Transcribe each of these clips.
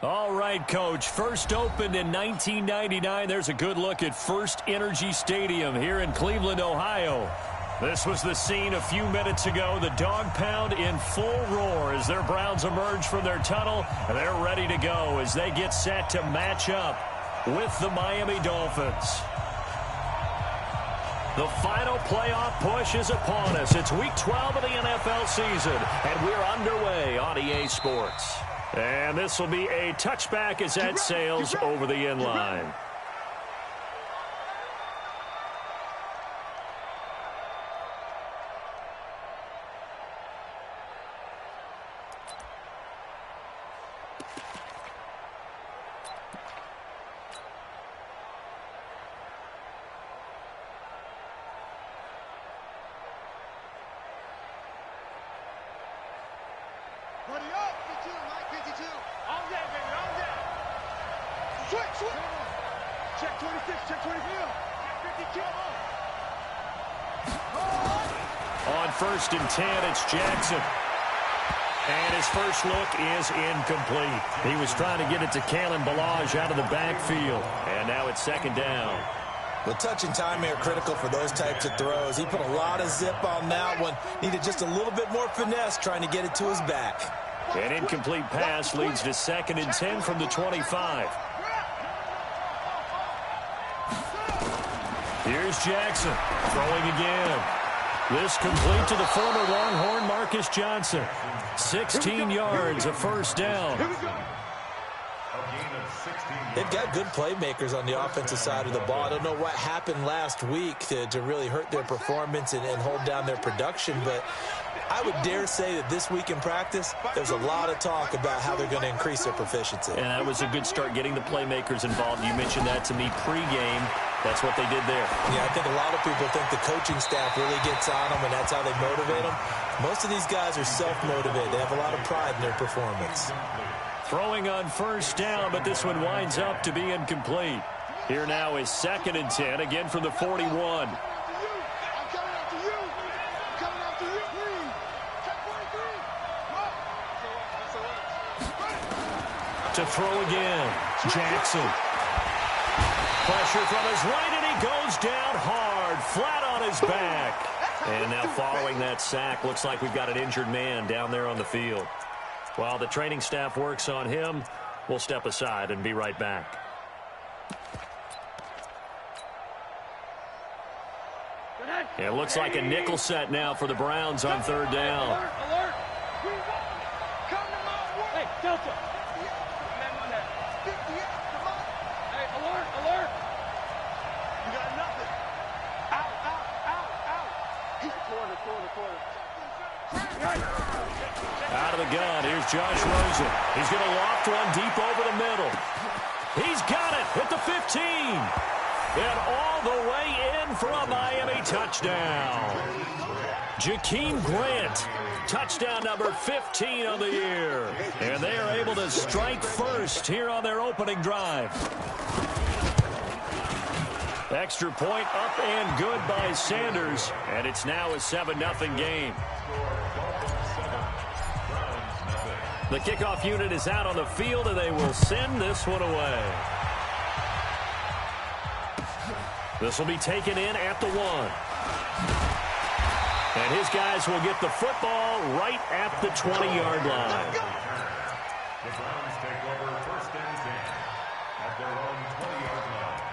All right, Coach. First opened in 1999. There's a good look at First Energy Stadium here in Cleveland, Ohio. This was the scene a few minutes ago. The dog pound in full roar as their Browns emerge from their tunnel. And they're ready to go as they get set to match up with the Miami Dolphins. The final playoff push is upon us. It's Week 12 of the NFL season, and we're underway on EA Sports. And this will be a touchback as that sails over the end line. Check 26, check 24. Check 52. On 1st and 10, it's Jackson. And his first look is incomplete. He was trying to get it to Kalen Ballage out of the backfield. And now it's 2nd down. The touch and timing are critical for those types of throws. He put a lot of zip on that one. Needed just a little bit more finesse trying to get it to his back. An incomplete pass leads to 2nd and 10 from the 25. Here's Jackson throwing again. This complete to the former Longhorn Marcus Johnson. 16 yards, a 1st down. They've got good playmakers on the offensive side of the ball. I don't know what happened last week to really hurt their performance and hold down their production, but I would dare say that this week in practice, there's a lot of talk about how they're going to increase their proficiency. And that was a good start getting the playmakers involved. You mentioned that to me pregame. That's what they did there. Yeah, I think a lot of people think the coaching staff really gets on them, and that's how they motivate them. Most of these guys are self-motivated. They have a lot of pride in their performance. Throwing on 1st down, but this one winds up to be incomplete. Here now is 2nd and 10, again from the 41. To throw again, Jackson. Pressure from his right, and he goes down hard, flat on his back. And now following that sack, looks like we've got an injured man down there on the field. While the training staff works on him, we'll step aside and be right back. It looks like a nickel set now for the Browns on 3rd down. Alert! Hey, Delta! Hey, alert! You got nothing. Out. He's corner. Out of the gun, here's Josh Rosen. He's going to loft one deep over the middle. He's got it at the 15. And all the way in for a Miami touchdown. Jakeem Grant, touchdown number 15 on the year. And they are able to strike first here on their opening drive. Extra point up and good by Sanders. And it's now a 7-0 game. The kickoff unit is out on the field, and they will send this one away. This will be taken in at the 1. And his guys will get the football right at the 20-yard line. The Browns take over 1st and 10 at their own 20-yard line.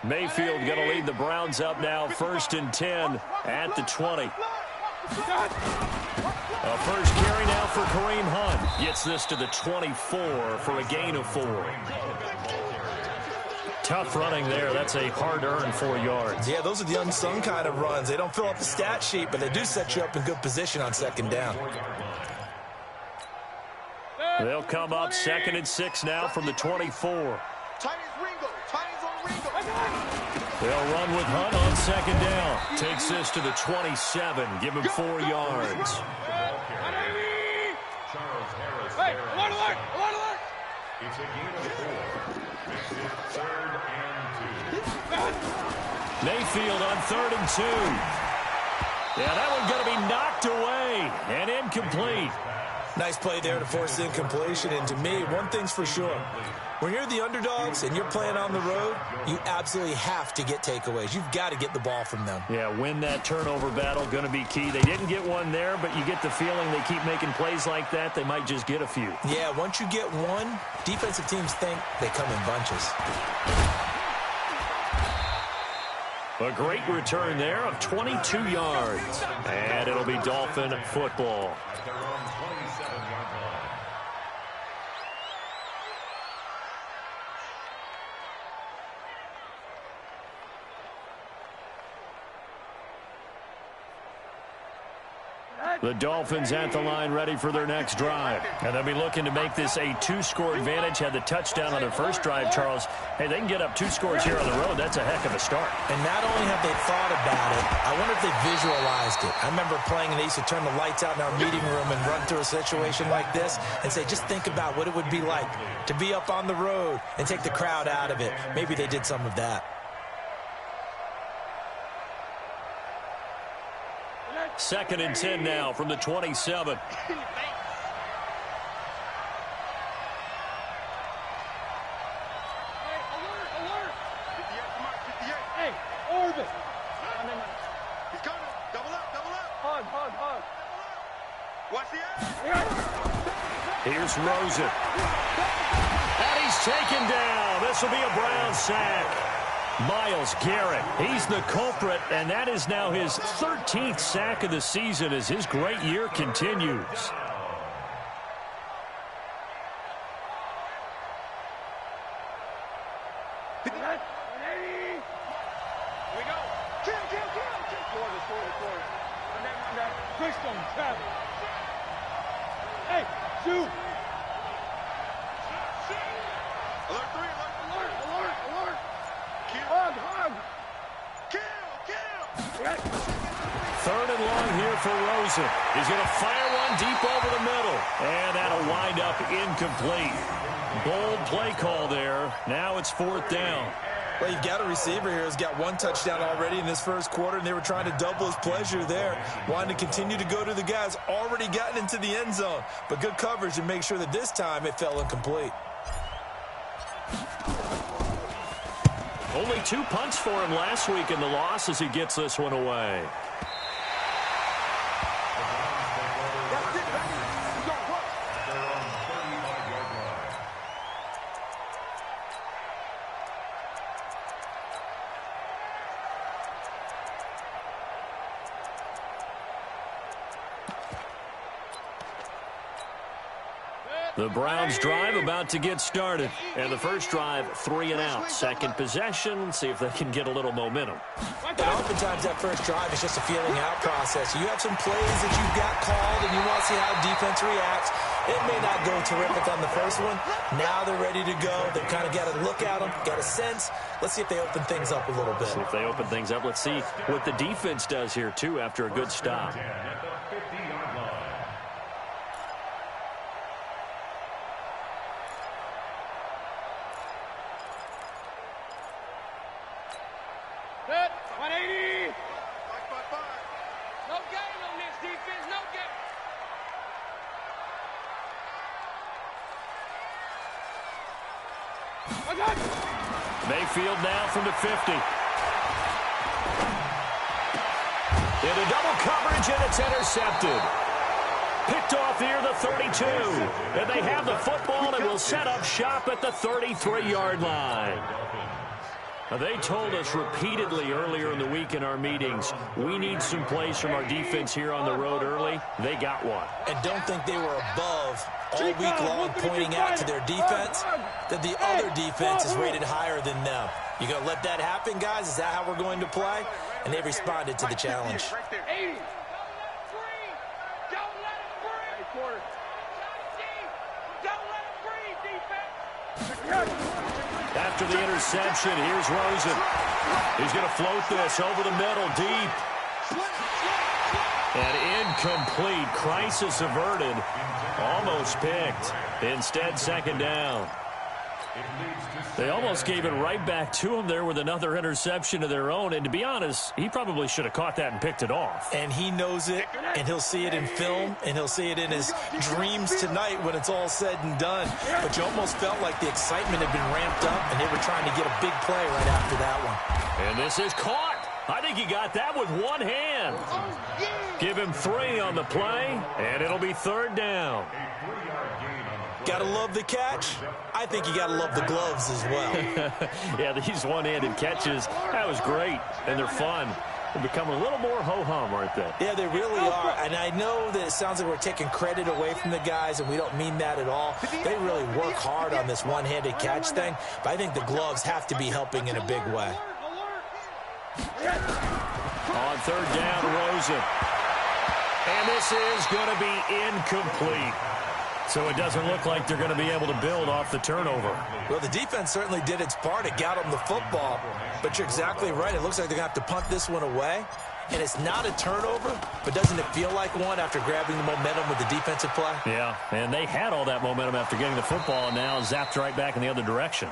Mayfield going to lead the Browns up now, 1st and 10 at the 20. A first carry now for Kareem Hunt. Gets this to the 24 for a gain of 4. Tough running there. That's a hard-earned 4 yards. Yeah, those are the unsung kind of runs. They don't fill up the stat sheet, but they do set you up in good position on 2nd down. They'll come up 2nd and 6 now from the 24. They'll run with Hunt on 2nd down. Takes this to the 27. Give him 4 yards. Hey, alert! It's a gain of 4. Third and 2. Mayfield on 3rd and 2. Yeah, that one's going to be knocked away and incomplete. Nice play there to force incompletion. And to me, one thing's for sure. When you're the underdogs and you're playing on the road, you absolutely have to get takeaways. You've got to get the ball from them. Yeah, win that turnover battle, going to be key. They didn't get one there, but you get the feeling they keep making plays like that, they might just get a few. Yeah, once you get one, defensive teams think they come in bunches. A great return there of 22 yards. And it'll be Dolphin football. At their own 27-yard line. The Dolphins at the line ready for their next drive. And they'll be looking to make this a 2-score advantage. Had the touchdown on their first drive, Charles. Hey, they can get up 2 scores here on the road. That's a heck of a start. And not only have they thought about it, I wonder if they visualized it. I remember playing and they used to turn the lights out in our meeting room and run through a situation like this and say, just think about what it would be like to be up on the road and take the crowd out of it. Maybe they did some of that. 2nd and 10 now from the 27. Here's Rosen. And he's taken down. This will be a Brown sack. Myles Garrett, he's the culprit, and that is now his 13th sack of the season as his great year continues. Hey, shoot! Third and long here for Rosen. He's going to fire one deep over the middle. And that'll wind up incomplete. Bold play call there. Now it's 4th down. Well, you've got a receiver here who's got 1 touchdown already in this first quarter, and they were trying to double his pleasure there, wanting to continue to go to the guys already gotten into the end zone. But good coverage to make sure that this time it fell incomplete. Only 2 punts for him last week in the loss as he gets this one away. The Browns drive about to get started. And the first drive, 3 and out. Second possession, see if they can get a little momentum. And oftentimes that first drive is just a feeling out process. You have some plays that you've got called and you want to see how defense reacts. It may not go terrific on the first one. Now they're ready to go. They've kind of got to look at them, got a sense. Let's see if they open things up a little bit. See if they open things up. Let's see what the defense does here, too, after a good stop. At the 50-yard line. Set, 180. 5. No gain on this defense, no gain. Mayfield now from the 50. Into double coverage, and it's intercepted. Picked off here, the 32. And they have the football and will set up shop at the 33-yard line. Now, they told us repeatedly earlier in the week in our meetings, we need some plays from our defense here on the road early. They got one. And don't think they were above all week long pointing out to their defense that the other defense is rated higher than them. You going to let that happen, guys? Is that how we're going to play? And they responded to the challenge. 80. Don't let it breathe. Don't let it breathe, defense. After the interception, here's Rosen. He's going to float this over the middle, deep. And incomplete. Crisis averted. Almost picked. Instead, second down. They almost gave it right back to him there with another interception of their own. And to be honest, he probably should have caught that and picked it off. And he knows it, and he'll see it in film, and he'll see it in his dreams tonight when it's all said and done. But you almost felt like the excitement had been ramped up, and they were trying to get a big play right after that one. And this is caught. I think he got that with one hand. Give him 3 on the play, and it'll be 3rd down. Gotta love the catch. I think you gotta love the gloves as well. Yeah, these one-handed catches, that was great, and they're fun. They're becoming a little more ho-hum, aren't they? Yeah, they really are. And I know that it sounds like we're taking credit away from the guys, and we don't mean that at all. They really work hard on this one-handed catch thing, but I think the gloves have to be helping in a big way. On 3rd down, Rosen. And this is going to be incomplete. So it doesn't look like they're going to be able to build off the turnover. Well, the defense certainly did its part. It got them the football. But you're exactly right. It looks like they're going to have to punt this one away. And it's not a turnover, but doesn't it feel like one after grabbing the momentum with the defensive play? Yeah, and they had all that momentum after getting the football and now zapped right back in the other direction.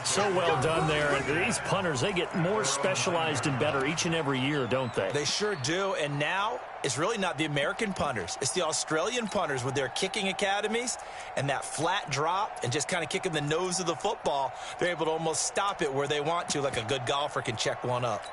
So well done there. And these punters, they get more specialized and better each and every year, don't they? They sure do. And now it's really not the American punters. It's the Australian punters with their kicking academies and that flat drop and just kind of kicking the nose of the football. They're able to almost stop it where they want to, like a good golfer can check one up.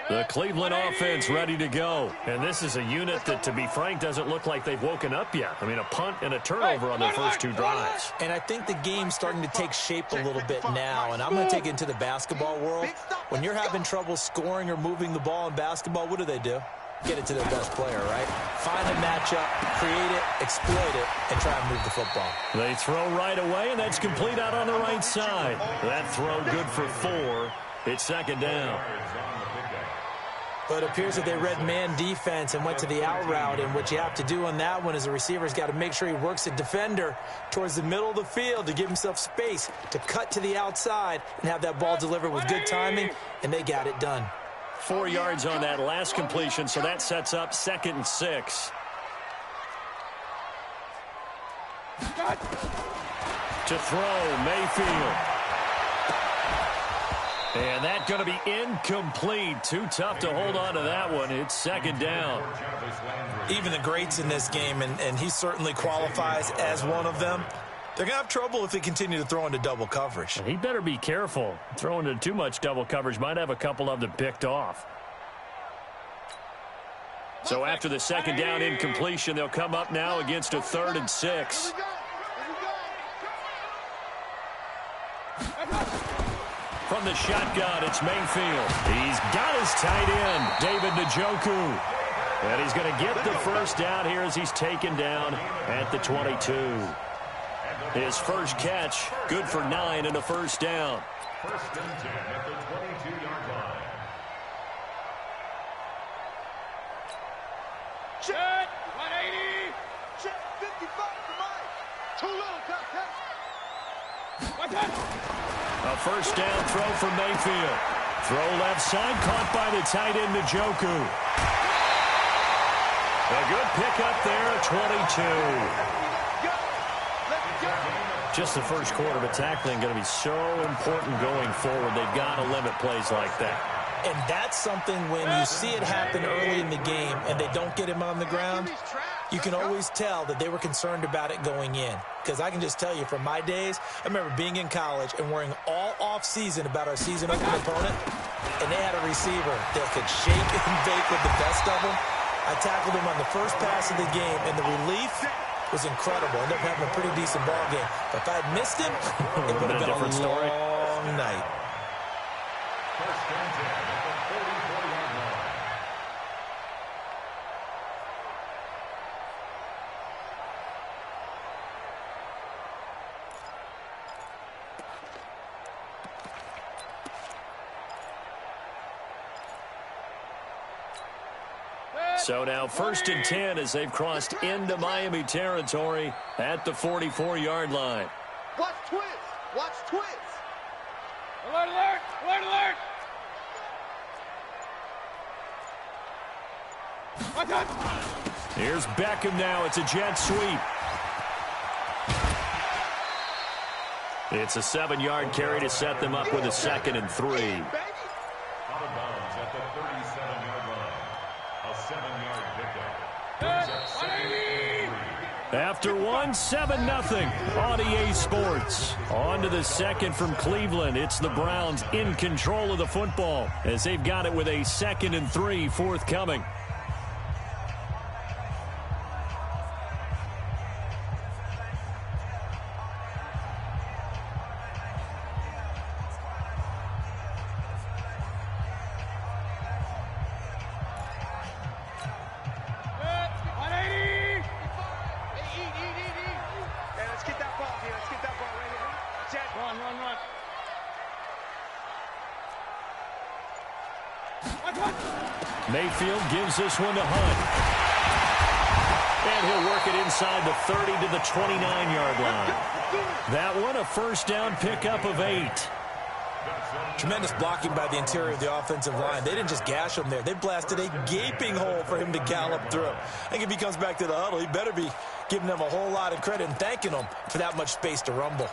The Cleveland offense ready to go. And this is a unit that, to be frank, doesn't look like they've woken up yet. I mean, a punt and a turnover on their first 2 drives. And I think the game's starting to take shape a little bit now. And I'm going to take it into the basketball world. When you're having trouble scoring or moving the ball in basketball, what do? Get it to their best player, right? Find a matchup, create it, exploit it, and try and move the football. They throw right away, and that's complete out on the right side. That throw good for 4. It's 2nd down. But it appears that they read man defense and went to the out route. And what you have to do on that one is the receiver's got to make sure he works the defender towards the middle of the field to give himself space to cut to the outside and have that ball delivered with good timing, and they got it done. 4 yards on that last completion, so that sets up 2nd and 6. To throw, Mayfield. And that's going to be incomplete. Too tough to hold on to that one. It's 2nd down. Even the greats in this game, and he certainly qualifies as one of them, they're going to have trouble if they continue to throw into double coverage. He better be careful. Throwing into too much double coverage might have a couple of them picked off. So after the 2nd down incompletion, they'll come up now against a 3rd and 6. From the shotgun, it's Mayfield. He's got his tight end, David Njoku. And he's going to get the first down here as he's taken down at the 22. His first catch, good for 9 and a first down. 1st and 10 at the 22-yard line. Check, 180. Check, 55 for Mike. Too little, cut. A first down throw from Mayfield. Throw left side, caught by the tight end, Njoku. A good pickup there at 22. Just the first quarter, but tackling going to be so important going forward. They've got to limit plays like that. And that's something when you see it happen early in the game and they don't get him on the ground, you can always tell that they were concerned about it going in. Because I can just tell you from my days, I remember being in college and worrying all off-season about our season-opening opponent, and they had a receiver that could shake and bake with the best of them. I tackled him on the first pass of the game, and the relief was incredible. Ended up having a pretty decent ball game. But if I had missed him, it would have been a different story. long night. 1st and 10 at the 44-yard line. So now 1st and 10 as they've crossed into Miami territory at the 44-yard line. Watch twist. Watch twist. Alert, alert! Alert, alert! Watch out! Here's Beckham now. It's a jet sweep. It's a 7-yard carry to set them up with a 2nd and 3. Out of bounds at the 37-yard line. A 7-yard pickup. Brings up 2nd and 3. After 7-0 on EA Sports. On to the second from Cleveland. It's the Browns in control of the football as they've got it with a 2nd and 3 forthcoming. Mayfield gives this one to Hunt. And he'll work it inside the 30 to the 29-yard line. That one a first down pickup of 8. Tremendous blocking by the interior of the offensive line. They didn't just gash him there. They blasted a gaping hole for him to gallop through. I think if he comes back to the huddle, he better be giving them a whole lot of credit and thanking them for that much space to rumble.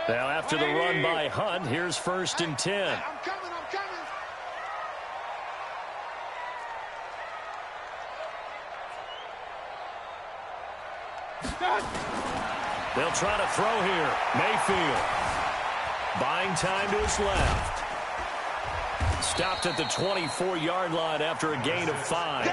Now after the run by Hunt, here's 1st and 10. I'm coming, I'm coming! They'll try to throw here. Mayfield. Buying time to his left. Stopped at the 24-yard line after a gain of 5.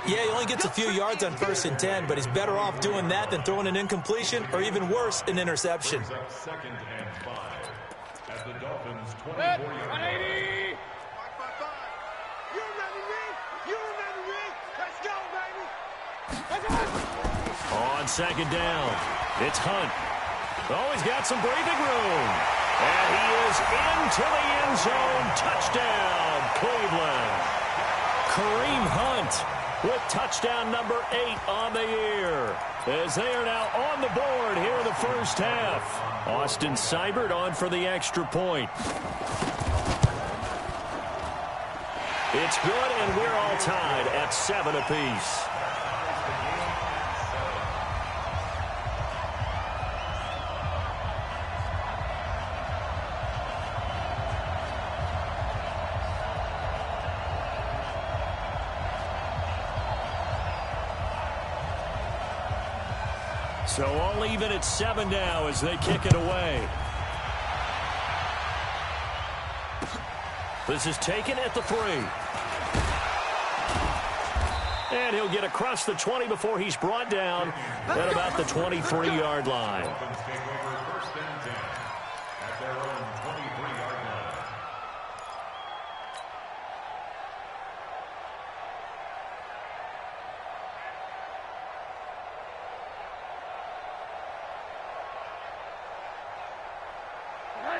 Yeah, he only gets a few yards on 1st and 10, but he's better off doing that than throwing an incompletion or even worse, an interception. Brings up 2nd and 5 at the Dolphins' 24-yard line. You remember me? You remember me? Let's go, baby! On 2nd down, it's Hunt. Oh, he's got some breathing room. And he is into the end zone. Touchdown, Cleveland. Kareem Hunt with touchdown number 8 on the year. As they are now on the board here in the first half. Austin Seibert on for the extra point. It's good, and we're all tied at 7 apiece. So all even at 7 now as they kick it away. This is taken at the 3. And he'll get across the 20 before he's brought down at about the 23-yard line. Dolphins take over 1st and 10 at their own 23-yard line.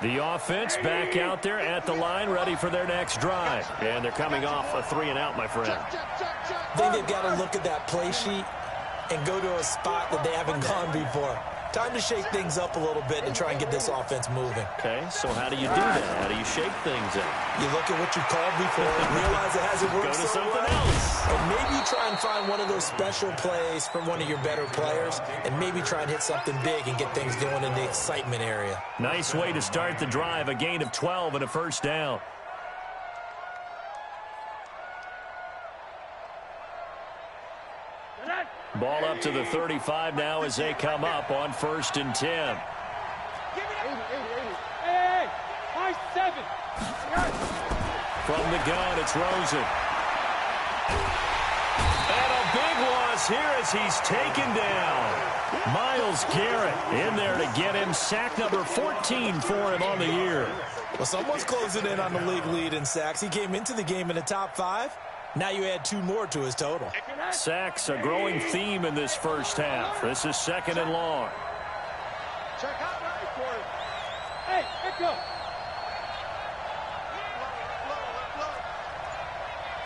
The offense back out there at the line, ready for their next drive. And they're coming off a 3-and-out, my friend. I think they've got to look at that play sheet and go to a spot that they haven't gone before. Time to shake things up a little bit and try and get this offense moving. Okay, so how do you do that? How do you shake things up? You look at what you called before and realize it hasn't worked Go to so something well. else. And maybe you try and find one of those special plays from one of your better players and maybe try and hit something big and get things going in the excitement area. Nice way to start the drive, a gain of 12 and a first down. Ball up to the 35 now as they come up on 1st and 10. Give it up. Hey, nice 7. From the gun, it's Rosen. And a big loss here as he's taken down. Myles Garrett in there to get him. Sack number 14 for him on the year. Well, someone's closing in on the league lead in sacks. He came into the game in the top 5. Now you add 2 more to his total. Sacks, a growing theme in this first half. This is 2nd and long. Check out right for it. Hey, Echo.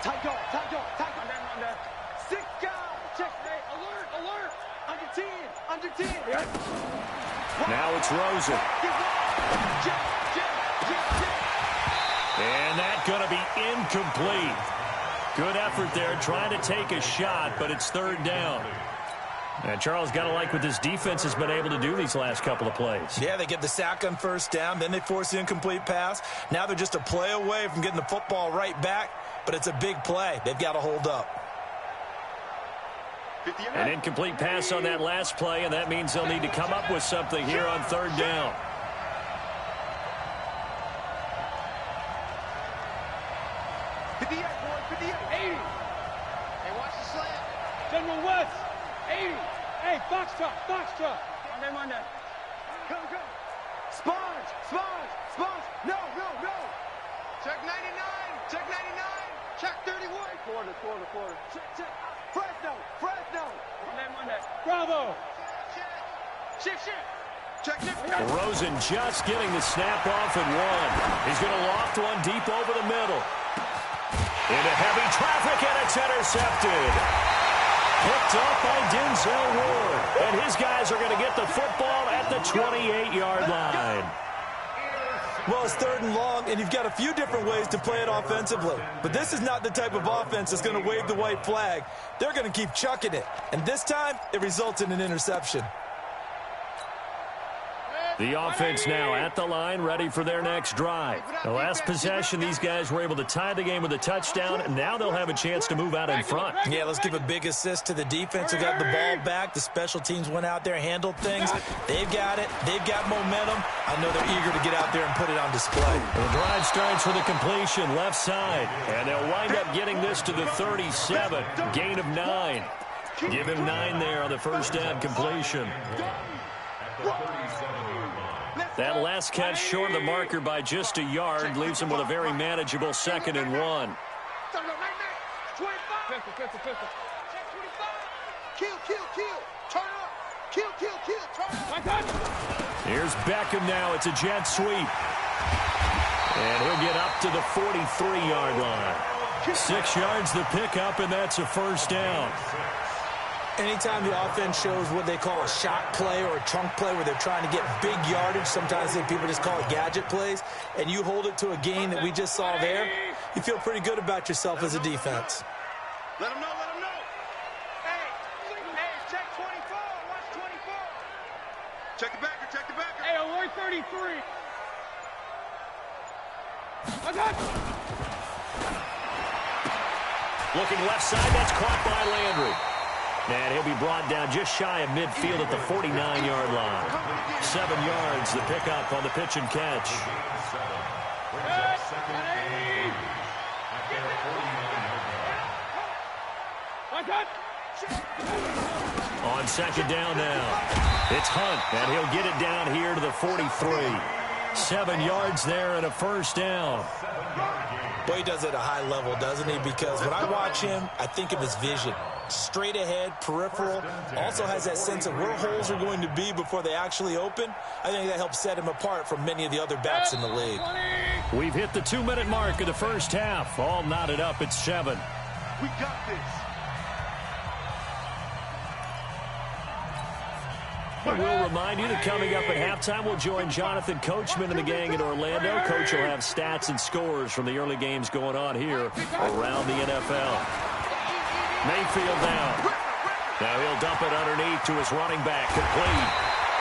Tight go. On there. 6 guys. Check. Hey, alert. Under 10. Now it's Rosen. Check. And that's going to be incomplete. Good effort there trying to take a shot, but it's third down. And Charles, got to like what this defense has been able to do these last couple of plays. Yeah, they get the sack on first down, then they force the incomplete pass. Now they're just a play away from getting the football right back, but it's a big play. They've got to hold up. An incomplete pass on that last play, and that means they'll need to come up with something here on third down. General West, 80. Hey, Foxtrot. Monday, Monday. Go. Sponge. No. Check 99. Check 31. Quarter. Check. Fresno. Monday. Bravo. Shift. Check. Rosen just getting the snap off and one. He's going to loft one deep over the middle. Into heavy traffic, and it's intercepted. Picked up by Denzel Ward. And his guys are going to get the football at the 28-yard line. Well, it's third and long, and you've got a few different ways to play it offensively. But this is not the type of offense that's going to wave the white flag. They're going to keep chucking it. And this time, it results in an interception. The offense now at the line, ready for their next drive. The last possession, these guys were able to tie the game with a touchdown, and now they'll have a chance to move out in front. Yeah, let's give a big assist to the defense who got the ball back. The special teams went out there, handled things. They've got it. They've got momentum. I know they're eager to get out there and put it on display. The drive starts with a completion left side, and they'll wind up getting this to the 37. Gain of 9. Give him 9 there on the first down completion. That last catch short of the marker by just a yard leaves him with a very manageable 2nd and 1. Here's Beckham now. It's a jet sweep. And he'll get up to the 43-yard line. 6 yards the pickup, and that's a first down. Anytime the offense shows what they call a shot play or a chunk play where they're trying to get big yardage, sometimes people just call it gadget plays, and you hold it to a gain that we just saw there, you feel pretty good about yourself as a defense. Let him know. Hey, check 24. Watch 24. Check the backer. Hey, alert 33. Looking left side, that's caught by Landry. And he'll be brought down just shy of midfield at the 49-yard line. 7 yards, the pickup on the pitch and catch. On second down now, it's Hunt, and he'll get it down here to the 43. 7 yards there and a first down. Boy, he does it at a high level, doesn't he? Because when I watch him, I think of his vision. Straight ahead, peripheral, also has that sense of where holes are going to be before they actually open. I think that helps set him apart from many of the other backs in the league. We've hit the 2-minute mark of the first half. All knotted up at 7. We got this. We'll remind you that coming up at halftime, we'll join Jonathan Coachman and the gang in Orlando. Coach will have stats and scores from the early games going on here around the NFL. Mayfield now. Now he'll dump it underneath to his running back, complete.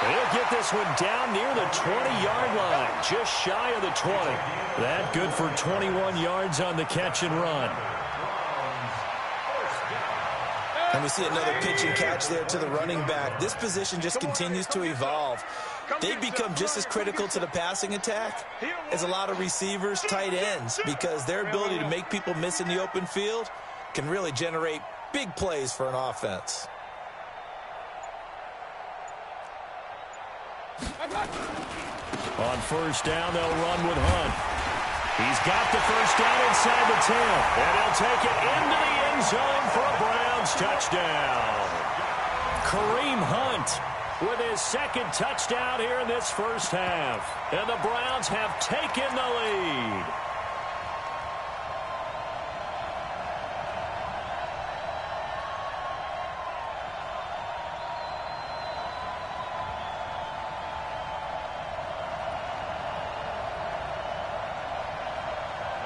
And he'll get this one down near the 20-yard line, just shy of the 20. That good for 21 yards on the catch and run. And we see another pitch and catch there to the running back. This position just continues to evolve. They become just as critical to the passing attack as a lot of receivers, tight ends, because their ability to make people miss in the open field can really generate big plays for an offense. On first down, they'll run with Hunt. He's got the first down inside the 10, and he'll take it into the end zone for a Browns touchdown. Kareem Hunt with his 2nd touchdown here in this first half, and the Browns have taken the lead.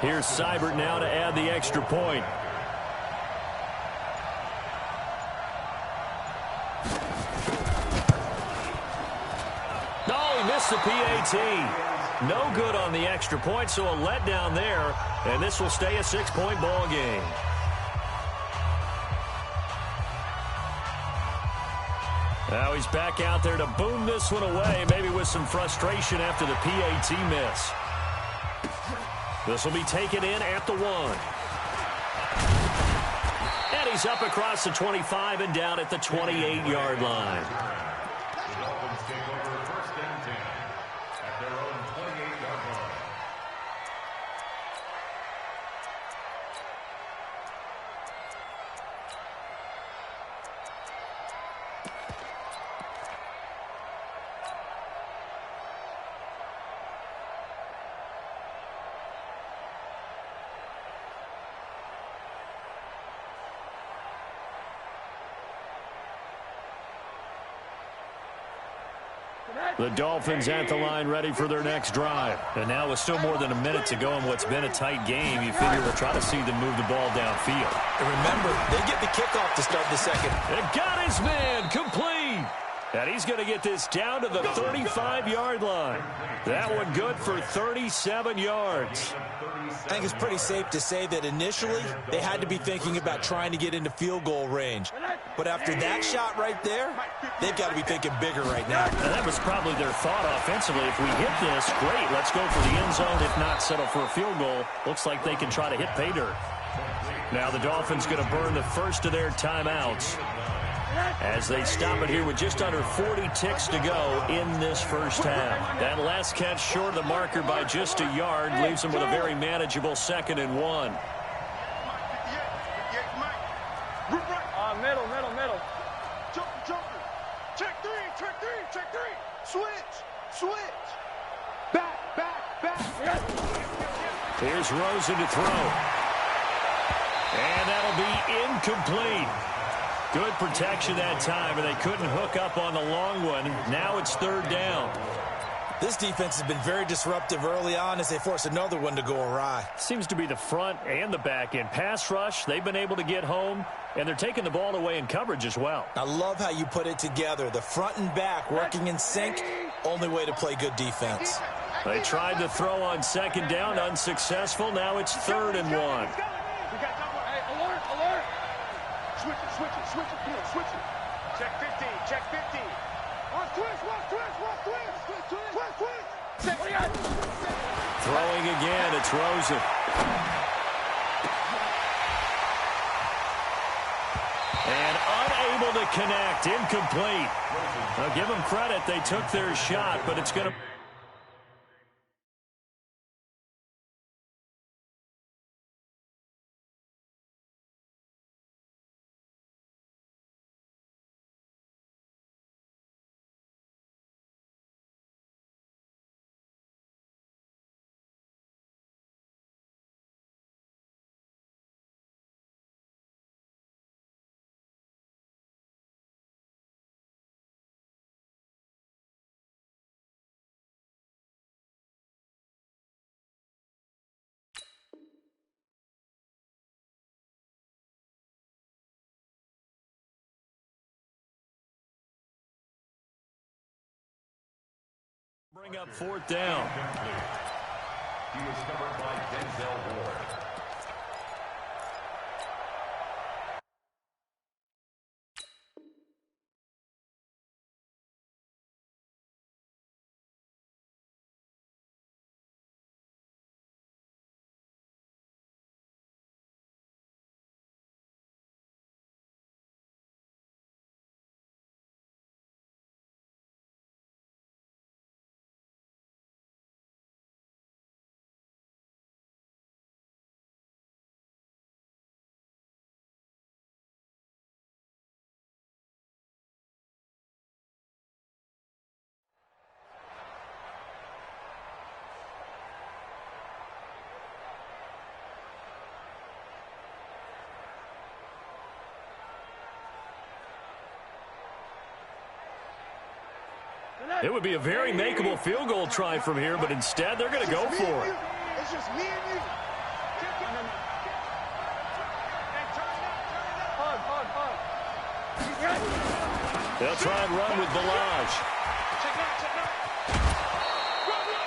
Here's Seibert now to add the extra point. Oh, he missed the PAT. No good on the extra point, so a letdown there, and this will stay a 6-point ball game. Now he's back out there to boom this one away, maybe with some frustration after the PAT miss. This will be taken in at the 1. And he's up across the 25 and down at the 28-yard line. The Dolphins take over 1st and 10 at their own 28-yard line. The Dolphins at the line ready for their next drive. And now with still more than a minute to go in what's been a tight game, you figure we'll try to see them move the ball downfield. And remember, they get the kickoff to start the second. And got his man complete. And he's going to get this down to the 35-yard line. That one good for 37 yards. I think it's pretty safe to say that initially they had to be thinking about trying to get into field goal range. But after that shot right there, they've got to be thinking bigger right now. And that was probably their thought offensively. If we hit this, great, let's go for the end zone. If not, settle for a field goal. Looks like they can try to hit pay dirt. Now the Dolphins going to burn the first of their timeouts as they stop it here with just under 40 ticks to go in this first half. That last catch short of the marker by just a yard leaves them with a very manageable 2nd and 1. Middle. Jumper. Check three. Switch. Back. Here's Rosen to throw. And that'll be incomplete. Good protection that time, and they couldn't hook up on the long one. Now it's 3rd down. This defense has been very disruptive early on as they force another one to go awry. Seems to be the front and the back end. Pass rush, they've been able to get home, and they're taking the ball away in coverage as well. I love how you put it together. The front and back working in sync, only way to play good defense. They tried to throw on 2nd down, unsuccessful. Now it's 3rd and 1. Alert. Switch it. Check 15. Watch twist. Throwing again, it's Rosen. And unable to connect, incomplete. Now give them credit, they took their shot, but it's going to... Bring up 4th down. He was covered by Denzel Ward. It would be a very makeable field goal try from here, but instead they're going to go for it. It's just me and you. They'll try and run with Balaj.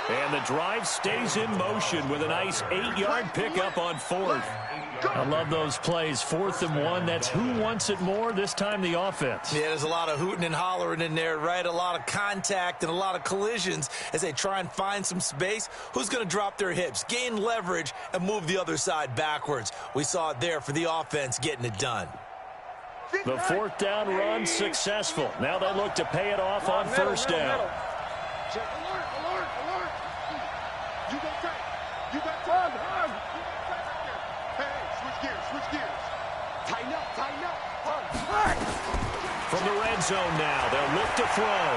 And the drive stays in motion with a nice 8-yard pickup on fourth. I love those plays. 4th and 1. That's who wants it more, this time the offense. Yeah, there's a lot of hooting and hollering in there, right? A lot of contact and a lot of collisions as they try and find some space. Who's going to drop their hips, gain leverage, and move the other side backwards? We saw it there for the offense getting it done. The 4th down run successful. Now they look to pay it off on first down. Check. Alert. You go crack. You got time. Hey, switch gears. Tighten up. From the red zone now, they'll look to throw.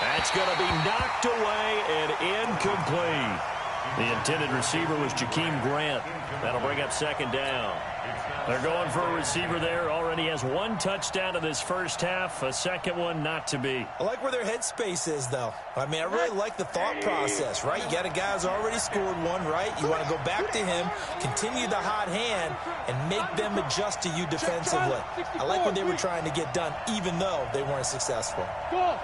That's going to be knocked away and incomplete. The intended receiver was Jakeem Grant. That'll bring up 2nd down. They're going for a receiver there. Already has 1 touchdown in this first half. A second one not to be. I like where their headspace is, though. I mean, I really like the thought process, right? You got a guy who's already scored 1, right? You want to go back to him, continue the hot hand, and make them adjust to you defensively. I like what they were trying to get done, even though they weren't successful. Go.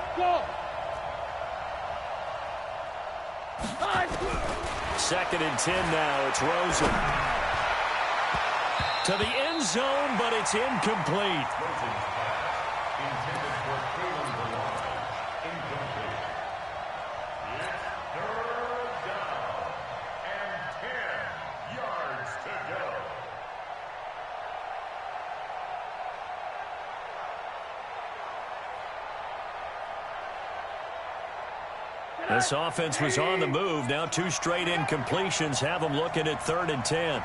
2nd and 10 now. It's Rosen. To the end zone, but it's incomplete. This offense was on the move. Now 2 straight incompletions have them looking at 3rd and 10.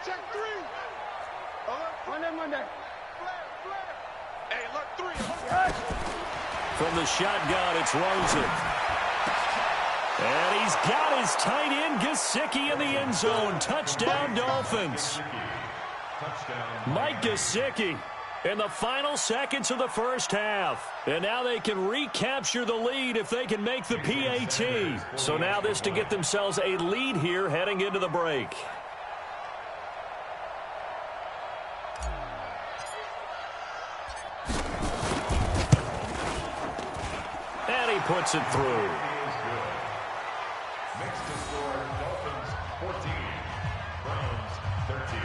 Check 3. Monday. Hey, look, 3. From the shotgun, it's Rosen. And he's got his tight end, Gesicki, in the end zone. Touchdown, Dolphins. Mike Gesicki in the final seconds of the first half. And now they can recapture the lead if they can make the PAT. So now this to get themselves a lead here heading into the break. And he puts it through. Next to score, Dolphins 14, Browns 13.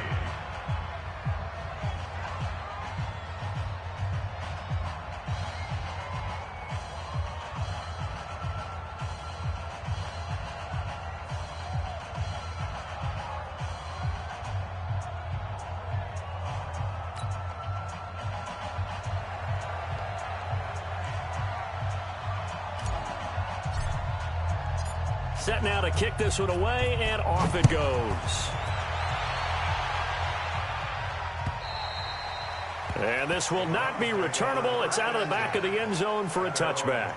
Set now to kick this one away, and off it goes. And this will not be returnable. It's out of the back of the end zone for a touchback.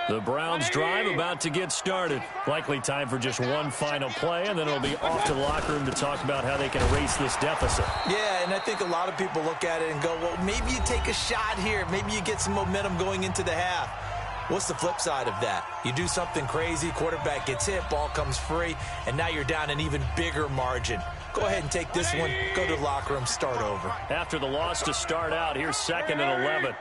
The Browns drive about to get started. Likely time for just one final play, and then it'll be off to the locker room to talk about how they can erase this deficit. Yeah, and I think a lot of people look at it and go, well, maybe you take a shot here. Maybe you get some momentum going into the half. What's the flip side of that? You do something crazy, quarterback gets hit, ball comes free, and now you're down an even bigger margin. Go ahead and take this one, go to the locker room, start over. After the loss to start out, here's 2nd and 11.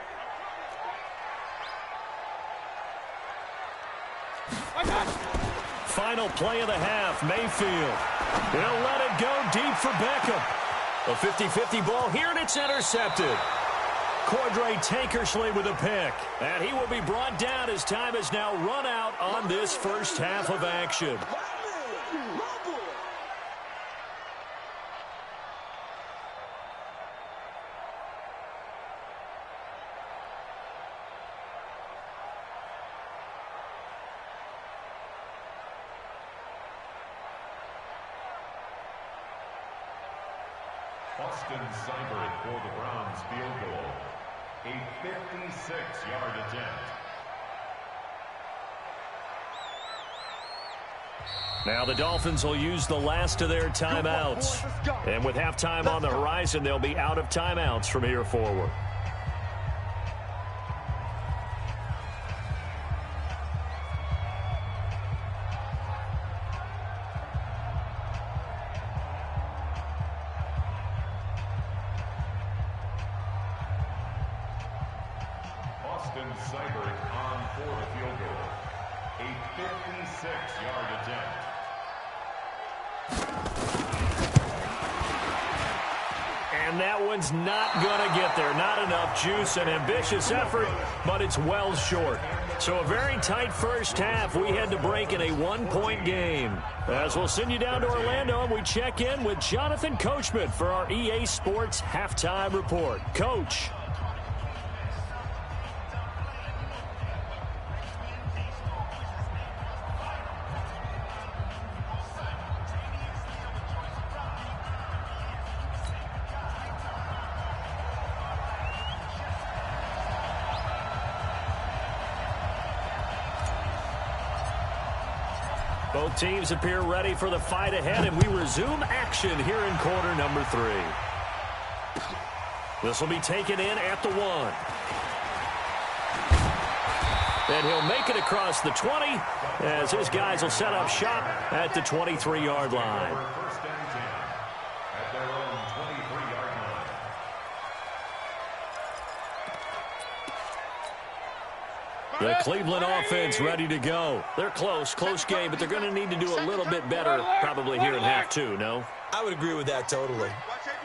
Final play of the half, Mayfield. He'll let it go deep for Beckham. A 50-50 ball here, and it's intercepted. Cordray Tankersley with a pick. And he will be brought down as time has now run out on this first half of action. Austin Seibert for the Browns field goal. A 56-yard attempt. Now the Dolphins will use the last of their timeouts. And with halftime on the horizon, they'll be out of timeouts from here forward. Austin Seibert on for the field goal. A 56-yard attempt. And that one's not going to get there. Not enough juice. An ambitious effort, but it's well short. So a very tight first half. We had to break in a one-point game. As we'll send you down to Orlando, and we check in with Jonathan Coachman for our EA Sports Halftime Report. Coach. Both teams appear ready for the fight ahead, and we resume action here in quarter number 3. This will be taken in at the 1. And he'll make it across the 20 as his guys will set up shop at the 23-yard line. First and 10 at their own 23-yard line. The Cleveland offense ready to go. They're close game, but they're going to need to do a little bit better probably here in half 2, no? I would agree with that totally.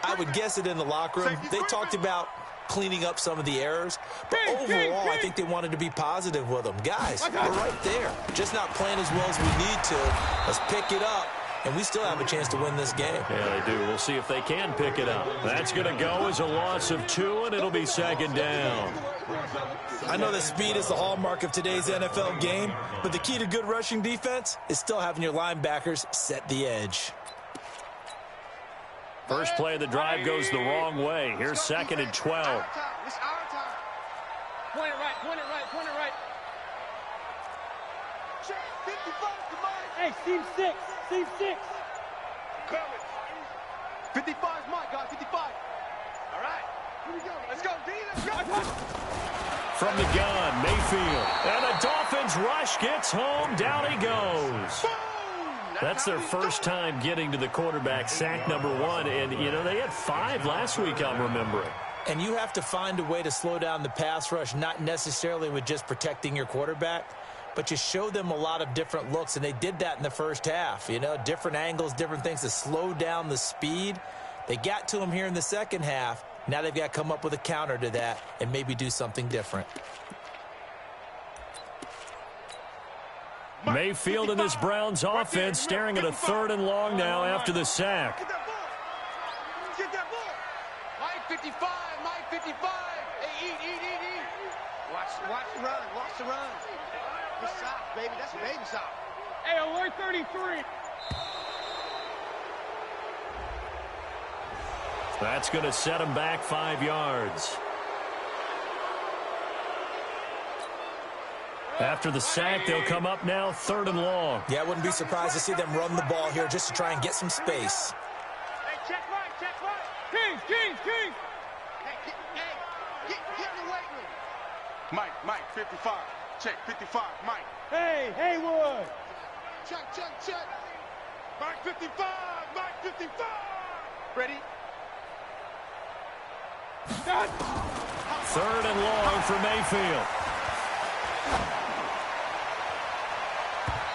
I would guess it in the locker room. They talked about cleaning up some of the errors, but overall, I think they wanted to be positive with them. Guys, we're right there. Just not playing as well as we need to. Let's pick it up, and we still have a chance to win this game. Yeah, they do. We'll see if they can pick it up. That's going to go as a loss of 2, and it'll be second down. I know that speed is the hallmark of today's NFL game, but the key to good rushing defense is still having your linebackers set the edge. First play of the drive goes the wrong way. Here's second and 12. It's our time. Point it right. Check 55, come on. Hey, Steve 6. Coverage. 55 is mine, guys, 55. All right, here we go. Let's go, D, let's go. From the gun, Mayfield. And the Dolphins rush gets home. Down he goes. That's their first time getting to the quarterback, sack number 1. And, you know, they had 5 last week, I'm remembering. And you have to find a way to slow down the pass rush, not necessarily with just protecting your quarterback, but you show them a lot of different looks, and they did that in the first half. You know, different angles, different things to slow down the speed. They got to him here in the second half. Now they've got to come up with a counter to that and maybe do something different. Mayfield and this Browns offense staring at a 3rd and long now after the sack. Get that ball. Mike 55. Hey, eat. Watch the run. Good sock, baby. That's a baby sock. Hey, alert 33. That's going to set him back 5 yards. After the sack, they'll come up now 3rd and long. Yeah, I wouldn't be surprised to see them run the ball here just to try and get some space. Hey, check right. King. Hey, get in the weight room. Mike, 55. Check, 55, Mike. Hey, Haywood. Check. Mike 55. Ready? 3rd and long for Mayfield.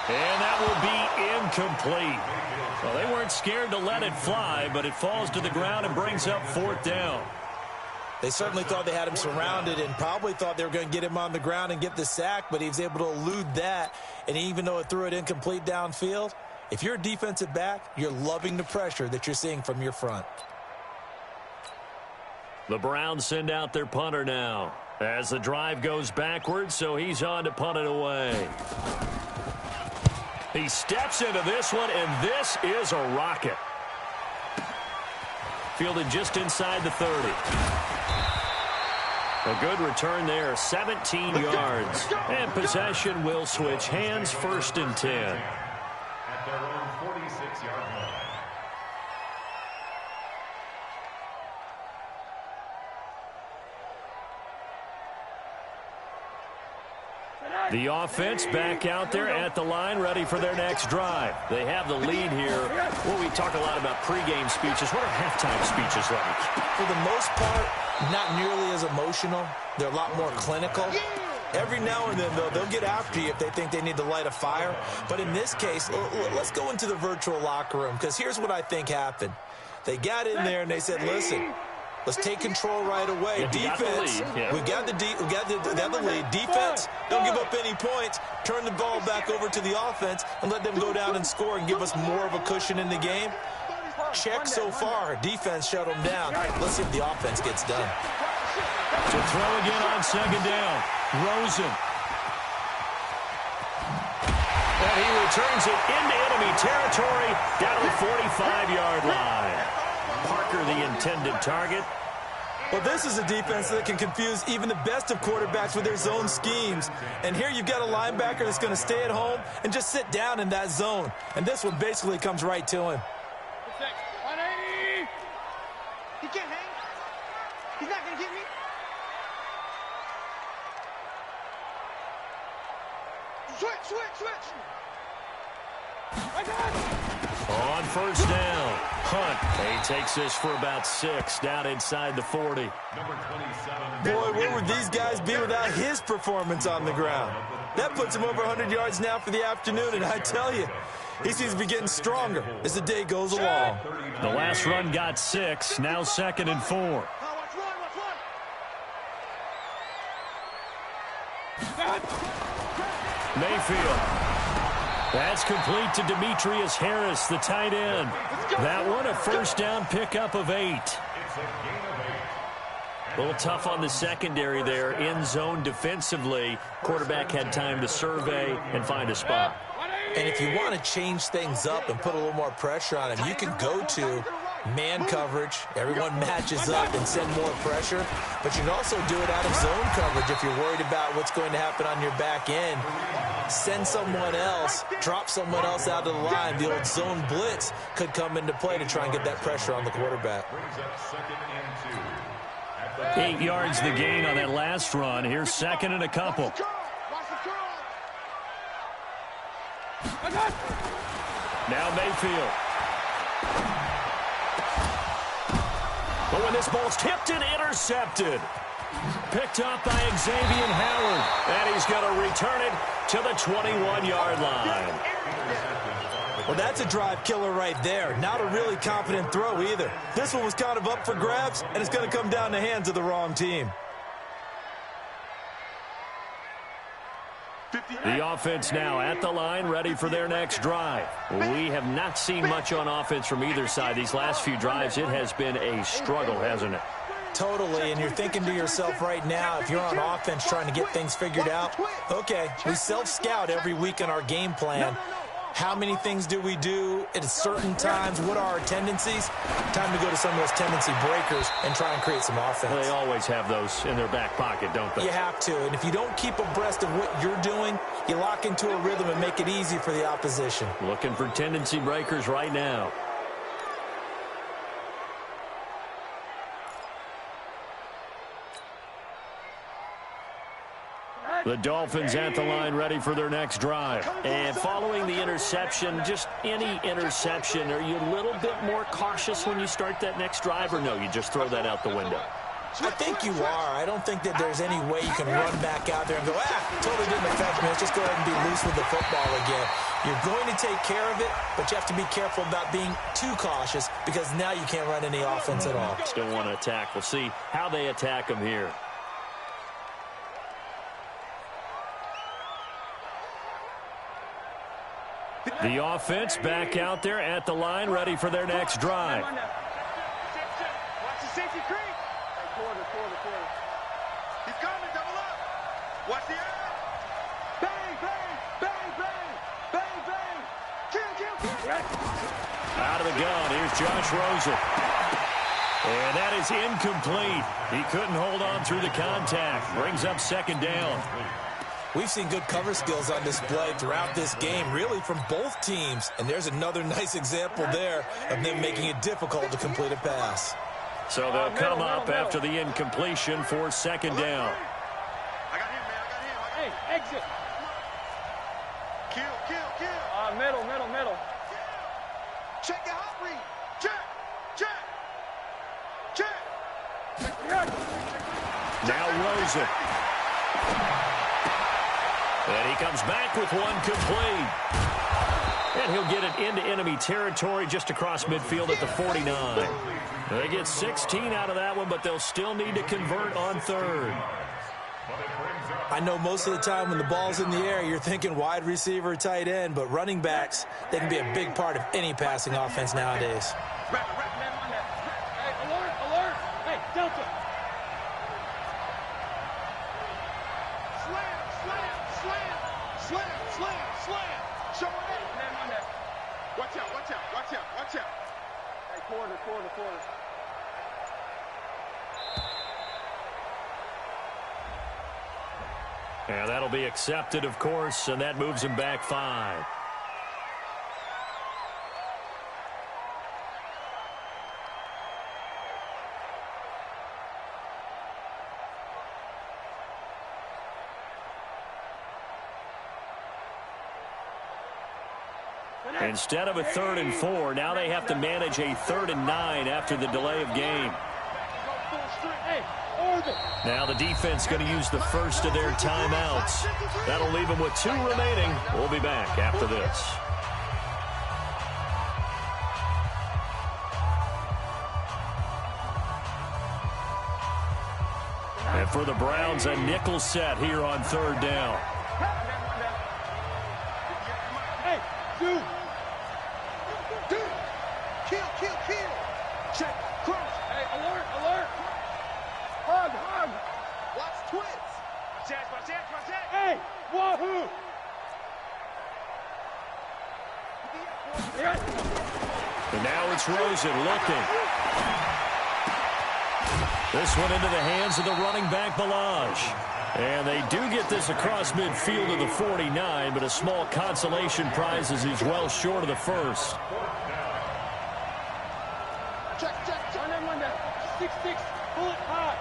And that will be incomplete. Well, they weren't scared to let it fly, but it falls to the ground and brings up 4th down. They certainly thought they had him surrounded and probably thought they were going to get him on the ground and get the sack, but he was able to elude that. And even though it threw it incomplete downfield, if you're a defensive back, you're loving the pressure that you're seeing from your front. The Browns send out their punter now as the drive goes backwards, so he's on to punt it away. He steps into this one, and this is a rocket. fielded just inside the 30. A good return there, 17 yards. And possession will switch hands, 1st and 10. At their own 46-yard line. The offense back out there at the line, ready for their next drive. They have the lead here. Well, we talk a lot about pregame speeches. What are halftime speeches like? For the most part, not nearly as emotional. They're a lot more clinical. Every now and then, though, they'll get after you if they think they need to light a fire. But in this case, let's go into the virtual locker room, because here's what I think happened. They got in there and they said, listen, let's take control right away. Defense, we got the lead. Defense, don't give up any points. Turn the ball back over to the offense and let them go down and score and give us more of a cushion in the game. Check so far. Defense shut them down. Let's see if the offense gets done. To throw again on 2nd down. Rosen. And he returns it into enemy territory down to the 45-yard line. Parker, the intended target. Well, this is a defense that can confuse even the best of quarterbacks with their zone schemes. And here you've got a linebacker that's going to stay at home and just sit down in that zone. And this one basically comes right to him. He can't hang. He's not going to get me. Switch. On 1st down, Hunt. He takes this for about 6 down inside the 40. Number 27. Boy, where would these guys be without his performance on the ground? That puts him over 100 yards now for the afternoon, and I tell you, he seems to be getting stronger as the day goes along. The last run got 6, now 2nd and 4. Mayfield. That's complete to Demetrius Harris, the tight end. That one, a 1st down pickup of 8. A little tough on the secondary there, in zone defensively. Quarterback had time to survey and find a spot. And if you want to change things up and put a little more pressure on him, you can go to man coverage. Everyone matches up and send more pressure. But you can also do it out of zone coverage if you're worried about what's going to happen on your back end. Send someone else, drop someone else out of the line. The old zone blitz could come into play to try and get that pressure on the quarterback. 8 yards the gain on that last run. Here's 2nd and a couple. Now Mayfield. But when this ball's tipped and intercepted. Picked up by Xavier Howard. And he's going to return it to the 21-yard line. Well, that's a drive killer right there. Not a really confident throw either. This one was kind of up for grabs, and it's going to come down the hands of the wrong team. The offense now at the line, ready for their next drive. We have not seen much on offense from either side. These last few drives, it has been a struggle, hasn't it? Totally, and you're thinking to yourself right now, if you're on offense trying to get things figured out, okay, we self-scout every week in our game plan. How many things do we do at certain times? What are our tendencies? Time to go to some of those tendency breakers and try and create some offense. They always have those in their back pocket, don't they? You have to, and if you don't keep abreast of what you're doing, you lock into a rhythm and make it easy for the opposition. Looking for tendency breakers right now. The Dolphins at the line, ready for their next drive. And following the interception, just any interception, are you a little bit more cautious when you start that next drive, or no, you just throw that out the window? I think you are. I don't think that there's any way you can run back out there and go, totally didn't affect me. Let's just go ahead and be loose with the football again. You're going to take care of it, but you have to be careful about being too cautious because now you can't run any offense at all. Still want to attack. We'll see how they attack them here. The offense back out there at the line, ready for their next drive. Watch the safety creep. Quarter. He's coming, double up. Watch the air. Bang. Kill. Out of the gun, here's Josh Rosen. And that is incomplete. He couldn't hold on through the contact. Brings up second down. We've seen good cover skills on display throughout this game, really from both teams. And there's another nice example there of them making it difficult to complete a pass. So they'll come up after the incompletion for second down. I got him, man. I got him. Hey, exit. Kill. Middle. Check your hot read. Check. Now Rosen. And he comes back with one complete. And he'll get it into enemy territory just across midfield at the 49. They get 16 out of that one, but they'll still need to convert on third. I know most of the time when the ball's in the air, you're thinking wide receiver, tight end, but running backs, they can be a big part of any passing offense nowadays. Hey, alert. Hey, Delta. Slam. Show it up. Watch out. Hey, quarter. And that'll be accepted, of course, and that moves him back 5. Instead of a 3rd and 4, now they have to manage a 3rd and 9 after the delay of game. Now the defense going to use the first of their timeouts. That'll leave them with 2 remaining. We'll be back after this. And for the Browns, a nickel set here on 3rd down. Hey, dude. Kill. Check. Cross. Hey, alert. Hug. Watch twins. Watch that. Hey, wahoo. And now it's Rosen looking. This one into the hands of the running back, Balaj. And they do get this across midfield of the 49, but a small consolation prize as he's well short of the first. Check. Monday. 6'6", bullet hot.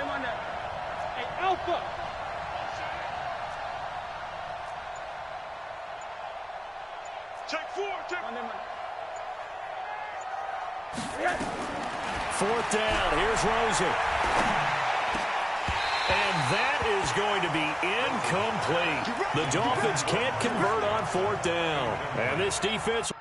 Monday. Hey, Alpha. Check 4. Monday. 4th down. Here's Rosen. And that is going to be incomplete. The Dolphins can't convert on 4th down. And this defense...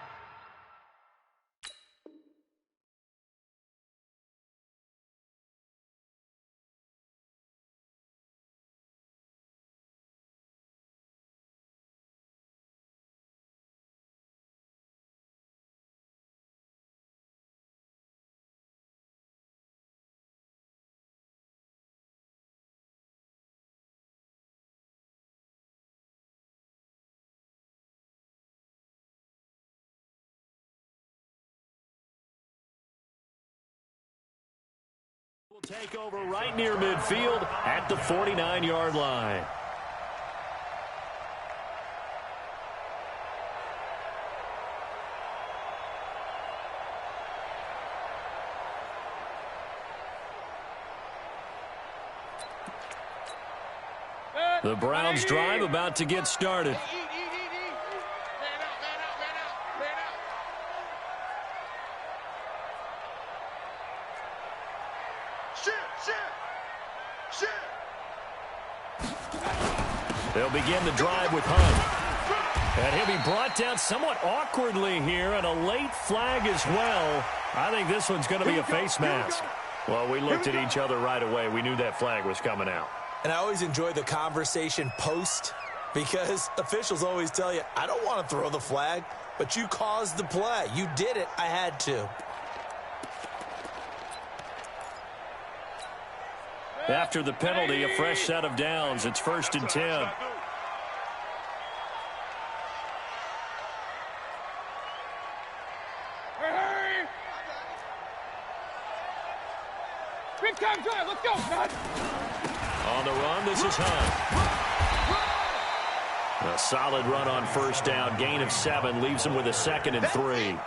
will take over right near midfield at the 49-yard line. The Browns drive about to get started. They'll begin the drive with Hunt. And he'll be brought down somewhat awkwardly here, and a late flag as well. I think this one's going to be a face mask. Well, we looked at each other right away. We knew that flag was coming out. And I always enjoy the conversation post because officials always tell you, I don't want to throw the flag, but you caused the play. You did it. I had to. After the penalty, a fresh set of downs. It's 1st and 10. Big time drive. Let's go. Nod. On the run, this is Hunt. A solid run on first down. Gain of 7 leaves him with a 2nd and 3.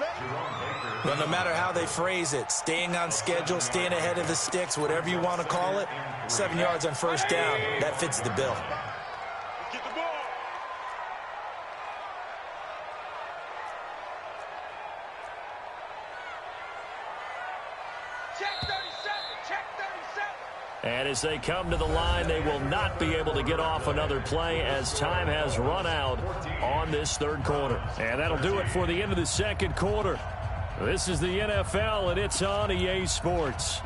Well, no matter how they phrase it, staying on schedule, staying ahead of the sticks, whatever you want to call it, 7 yards on first down, that fits the bill. Get the ball. Check 37. Check 37. And as they come to the line, they will not be able to get off another play as time has run out on this third quarter. And that'll do it for the end of the second quarter. This is the NFL, and it's on EA Sports.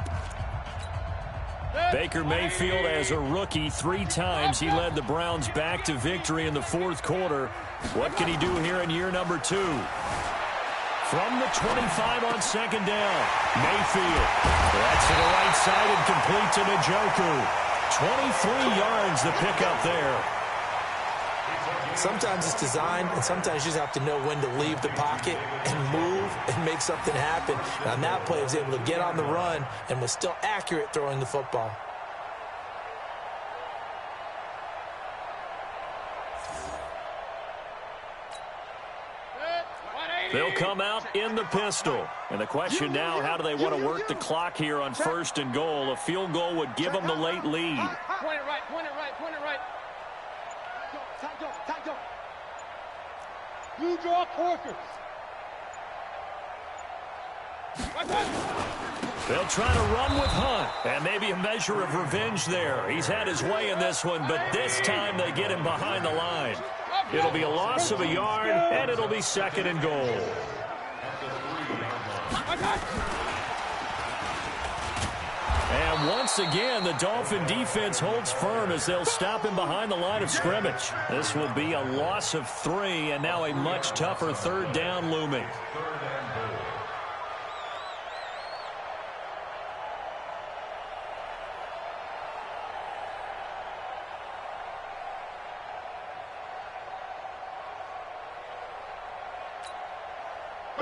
Baker Mayfield, as a rookie, 3 times he led the Browns back to victory in the fourth quarter. What can he do here in year number 2? From the 25 on second down, Mayfield. That's to the right side and complete to Njoku. 23 yards the pickup there. Sometimes it's designed, and sometimes you just have to know when to leave the pocket and move and make something happen. And on that play, he was able to get on the run and was still accurate throwing the football. They'll come out in the pistol. And the question now, how do they want to work the clock here on 1st and goal? A field goal would give them the late lead. Point it right, point it right, point it right. Tight go. Blue draw quarters. They'll try to run with Hunt, and maybe a measure of revenge there. He's had his way in this one, but this time they get him behind the line. It'll be a loss of a yard, and it'll be 2nd and goal. And once again, the Dolphin defense holds firm as they'll stop him behind the line of scrimmage. This will be a loss of 3, and now a much tougher 3rd down looming.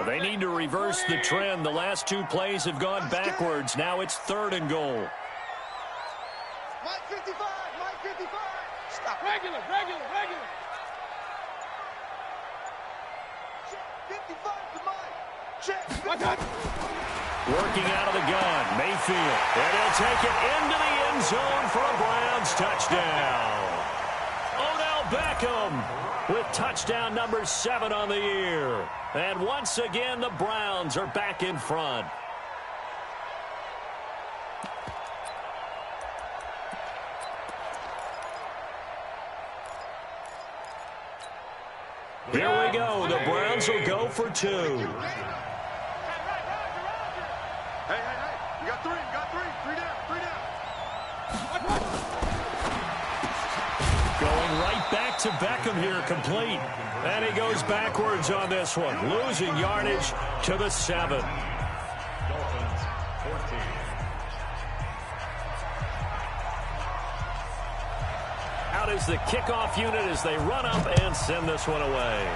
They need to reverse the trend. The last 2 plays have gone backwards. Now it's 3rd and goal. Mike 55. Mike 55. Stop. Regular. Check 55 to Mike. Check. Working out of the gun, Mayfield. And he'll take it into the end zone for a Browns touchdown. Odell Beckham with touchdown number 7 on the year. And once again, the Browns are back in front. Here we go. The Browns will go for 2. Hey. You got 3. You got 3. 3 down. 3 down. Going right back to Beckham here, complete. And he goes backwards on this one, losing yardage to the 7. Dolphins, 14. Out is the kickoff unit as they run up and send this one away.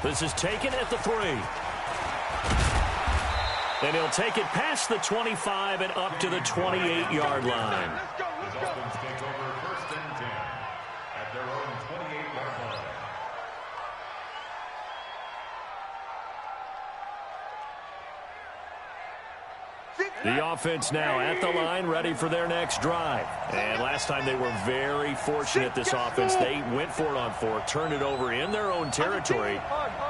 This is taken at the 3. And he'll take it past the 25 and up to the 28-yard line. The Dolphins take over 1st and 10 at their own 28-yard line. The offense now at the line, ready for their next drive. And last time they were very fortunate, this offense. They went for it on 4, turned it over in their own territory,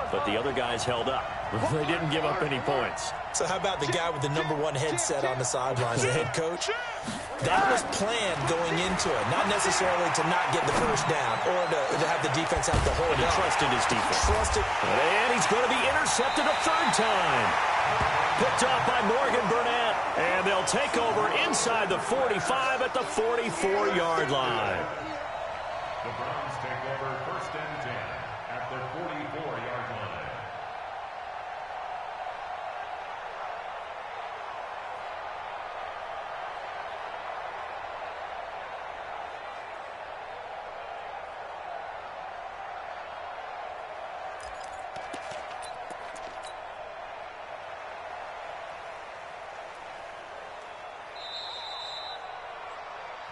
but the other guys held up. They didn't give up any points. So how about the guy with the number 1 headset on the sidelines, the head coach? That was planned going into it, not necessarily to not get the first down or to have the defense have to hold But he up. trusted his defense. Trusted. And he's going to be intercepted a 3rd time. Picked off by Morgan Burnett. And they'll take over inside the 45 at the 44-yard line. The Browns take over 1st and 10 at their 44-yard line.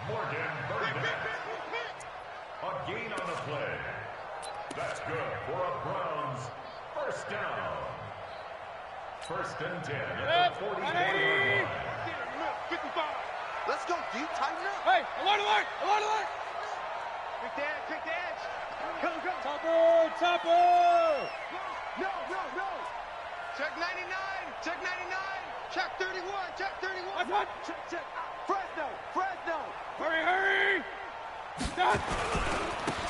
Morgan Burnett. A gain on the play. That's good for a Browns first down. First and 10 at the 44-yard line. 55. Let's go, deep. Tighten up. Hey, alert, alert, alert, alert. Quick the edge, quick the edge. Go, go. Topper, topper. No, no, no. Check 99, check 99. Check 31, check 31. What? Check, check. Fresno, Fresno. Hurry, hurry. Done.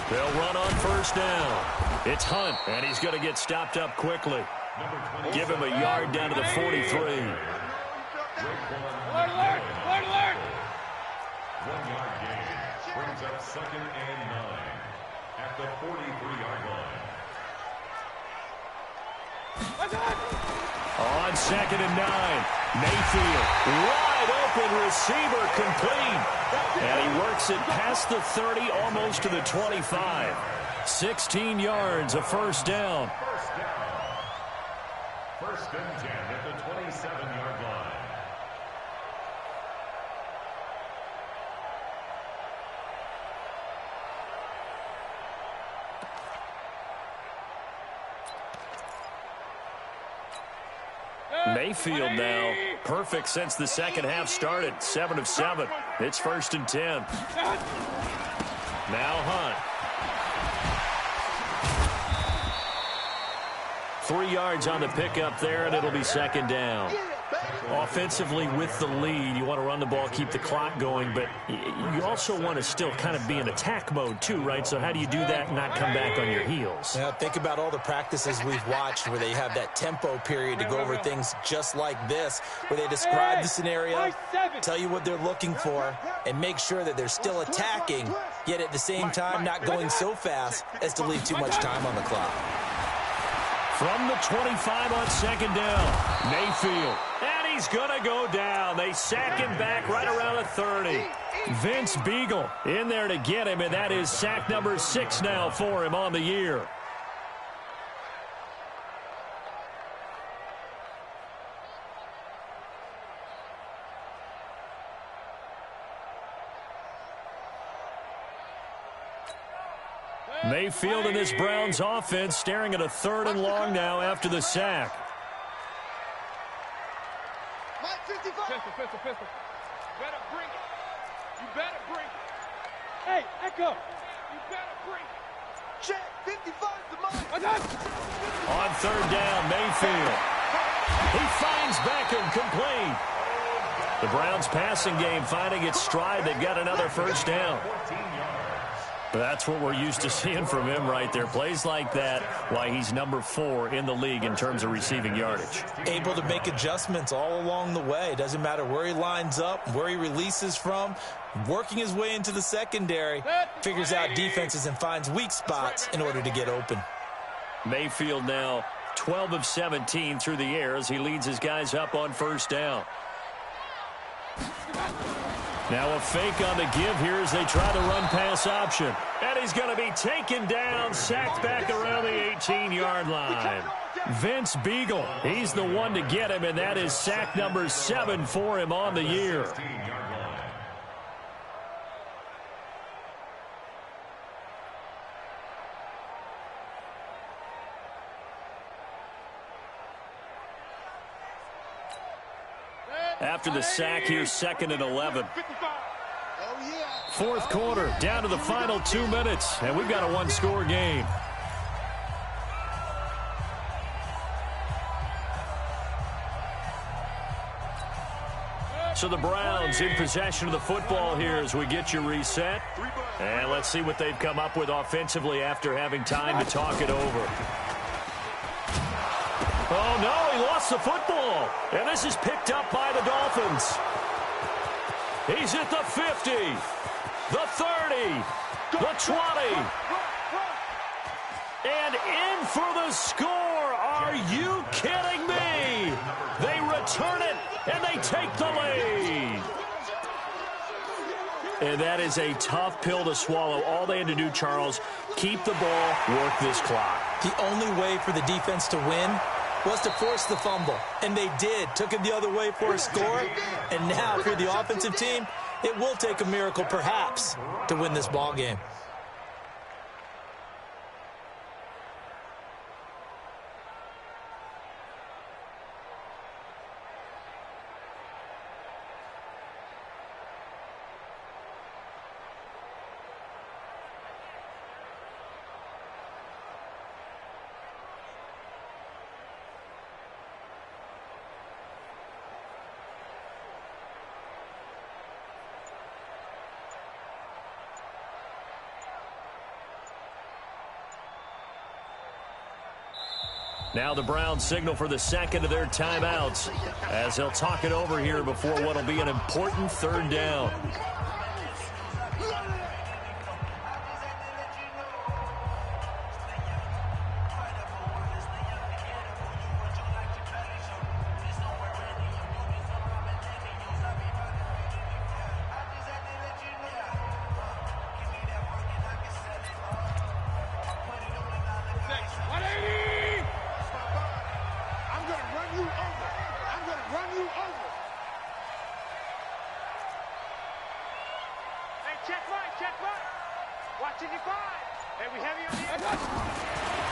They'll run on first down. It's Hunt, and he's going to get stopped up quickly. Give him a yard down to the 43. Alert, alert, alert, alert. 1 yard gain brings up second and 9 at the 43-yard line. On second and 9, Mayfield, wide open receiver, complete. And he works it past the 30, almost to the 25. 16 yards, a first down. First and 10 at the 27-yard line. Mayfield now, perfect since the second half started. 7 of 7. It's first and 10. Now Hunt. 3 yards on the pickup there, and it'll be second down. Offensively with the lead, you want to run the ball, keep the clock going, but you also want to still kind of be in attack mode too, right? So how do you do that and not come back on your heels? Now, think about all the practices we've watched where they have that tempo period to go over things just like this, where they describe the scenario, tell you what they're looking for, and make sure that they're still attacking, yet at the same time not going so fast as to leave too much time on the clock. From the 25 on second down, Mayfield. And he's going to go down. They sack him back right around the 30. Vince Beagle in there to get him, and that is sack number 6 now for him on the year. Mayfield and this Browns offense staring at a 3rd and long now after the sack. Pistol. You better bring it. You better bring it. Hey, Echo. You better bring it. Check 55 the mark. On 3rd down, Mayfield. He finds Beckham complete. The Browns passing game finding its stride. They've got another first down. That's what we're used to seeing from him right there. Plays like that, why he's number 4 in the league in terms of receiving yardage. Able to make adjustments all along the way. Doesn't matter where he lines up, where he releases from, working his way into the secondary, figures out defenses and finds weak spots in order to get open. Mayfield now 12 of 17 through the air as he leads his guys up on first down. Now a fake on the give here as they try the run-pass option. And he's going to be taken down, sacked back around the 18-yard line. Vince Beagle, he's the one to get him, and that is sack number 7 for him on the year. After the sack, here's 2nd and 11. 4th quarter, down to the final 2 minutes, and we've got a 1-score game. So the Browns in possession of the football here as we get you reset. And let's see what they've come up with offensively after having time to talk it over. Oh, no, he lost the football. And this is picked up by the Dolphins. He's at the 50, the 30, the 20. And in for the score. Are you kidding me? They return it, and they take the lead. And that is a tough pill to swallow. All they had to do, Charles, keep the ball, work this clock. The only way for the defense to win was to force the fumble, and they did. Took it the other way for a score, and now for the offensive team, it will take a miracle, perhaps, to win this ball game. Now the Browns signal for the second of their timeouts as they'll talk it over here before what will be an important third down.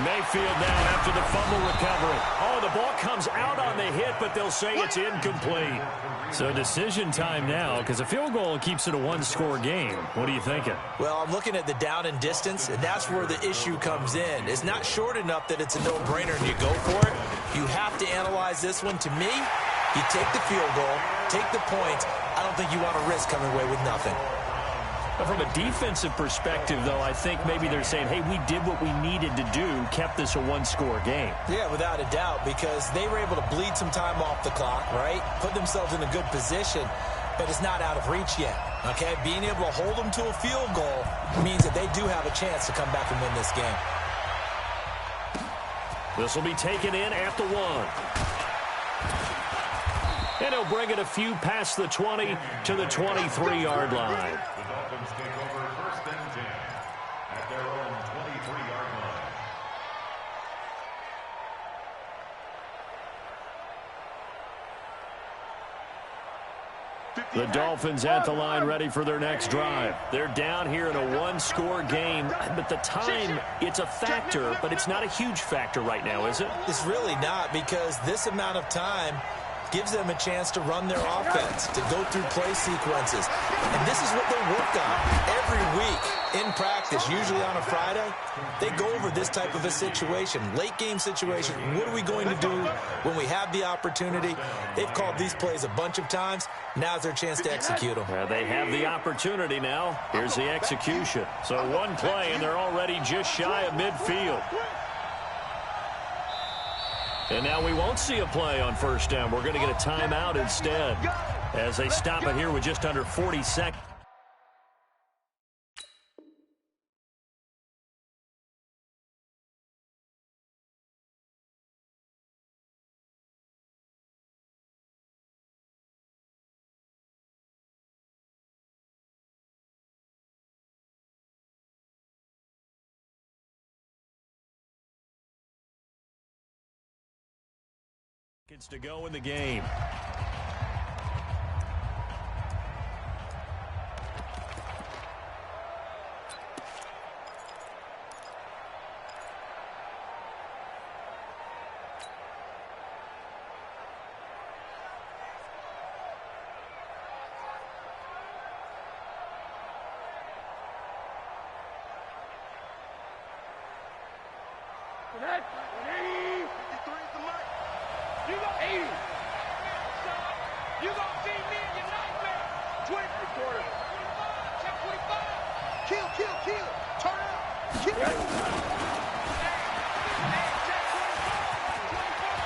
Mayfield now after the fumble recovery. Oh, the ball comes out on the hit, but they'll say it's incomplete. So decision time now, because a field goal keeps it a one-score game. What are you thinking? Well, I'm looking at the down and distance, and that's where the issue comes in. It's not short enough that it's a no-brainer and you go for it. You have to analyze this one. To me, you take the field goal, take the points. I don't think you want to risk coming away with nothing. From a defensive perspective, though, I think maybe they're saying, hey, we did what we needed to do, kept this a one-score game. Yeah, without a doubt, because they were able to bleed some time off the clock, right? Put themselves in a good position, but it's not out of reach yet, okay? Being able to hold them to a field goal means that they do have a chance to come back and win this game. This will be taken in at the 1. And he'll bring it a few past the 20 to the 23-yard line. The Dolphins take over first and 10 at their own 23-yard line. The Dolphins at the line ready for their next drive. They're down here in a one-score game, but the time, it's a factor, but it's not a huge factor right now, is it? It's really not, because this amount of time gives them a chance to run their offense, to go through play sequences. And this is what they work on every week in practice, usually on a Friday. They go over this type of a situation, late game situation. What are we going to do when we have the opportunity? They've called these plays a bunch of times. Now's their chance to execute them. They have the opportunity now. Here's the execution. So one play, and they're already just shy of midfield. And now we won't see a play on first down. We're going to get a timeout instead as they stop it here with just under 40 seconds. To go in the game.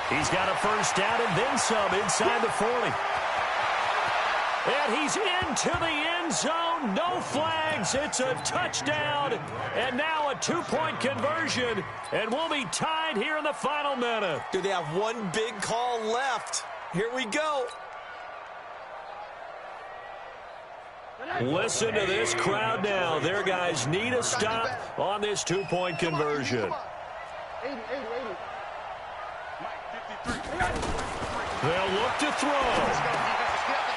He's got a first down and then some inside the 40. And he's into the end zone. No flags. It's a touchdown. And now a two-point conversion. And we'll be tied here in the final minute. Do they have one big call left? Here we go. Listen to this crowd now. Their guys need a stop on this two-point conversion. 80. They'll look to throw.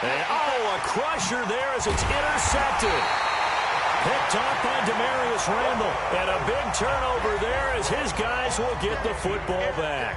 And, a crusher there as it's intercepted. Picked off by Demarius Randall. And a big turnover there as his guys will get the football back.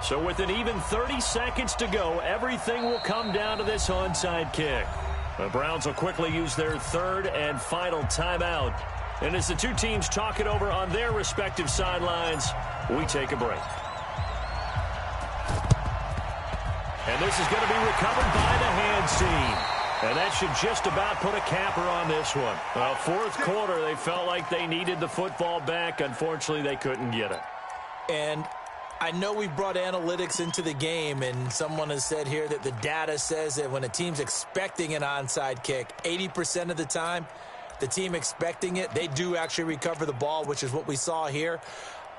So with an even 30 seconds to go, everything will come down to this onside kick. The Browns will quickly use their third and final timeout. And as the two teams talk it over on their respective sidelines, we take a break. And this is going to be recovered by the hands team. And that should just about put a capper on this one. Well, fourth quarter, they felt like they needed the football back. Unfortunately, they couldn't get it. And I know we brought analytics into the game, and someone has said here that the data says that when a team's expecting an onside kick, 80% of the time, the team expecting it, they do actually recover the ball, which is what we saw here.